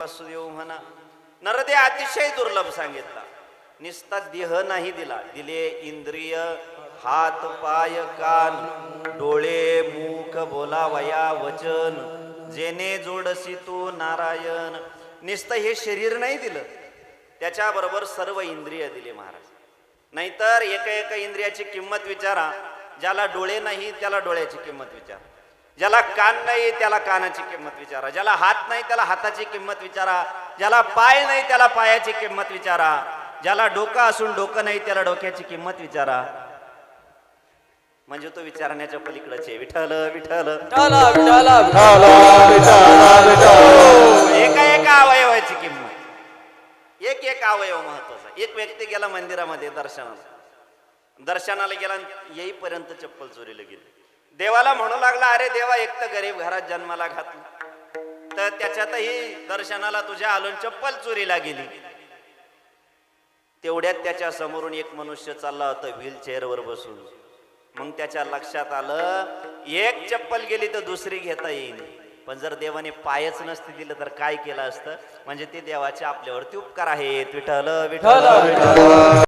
वासुदेव म्हणा. नरदे अतिशय दुर्लभ सांगितला. निस्ता देह नाही दिला, दिले इंद्रिय, हात पाय कान, डोळे मुख बोलावया वचन, जेने जोडसी तू नारायण. निस्त हे शरीर नाही दिलं, त्याच्याबरोबर सर्व इंद्रिय दिले महाराज. नाहीतर एका एका इंद्रियाची किंमत विचारा. ज्याला डोळे नाही त्याला डोळ्याची किंमत विचारा, ज्याला कान नाही त्याला कानाची किंमत विचारा, ज्याला हात नाही त्याला हाताची किंमत विचारा, ज्याला पाय नाही त्याला पायाची किंमत विचारा, ज्याला डोकं असून डोकं नाही त्याला डोक्याची किंमत विचारा. म्हणजे तो विचारण्याच्या पलीकडचे. विठ्ठल विठ्ठल एका एका अवयवाची किंमत, एक एक अवयव महत्वाचा. एक व्यक्ती गेला मंदिरामध्ये दर्शनाला गेला, येईपर्यंत चप्पल चोरीला गेली. देवाला म्हणू लागला, अरे देवा, एक तर गरीब घरात जन्माला घातला, तर त्याच्यातही दर्शनाला तुझ्या आलोन चप्पल चोरीला गेली. तेवढ्यात त्याच्या समोरून एक मनुष्य चालला होता व्हीलचेअरवर बसून. मग त्याच्या लक्षात आलं, एक चप्पल गेली तर दुसरी घेता येईल, पण जर देवाने पायच नसते दिलं तर काय केलं असतं. म्हणजे ते देवाचे आपल्यावरती उपकार आहेत. विठ्ठल विठ्ठल.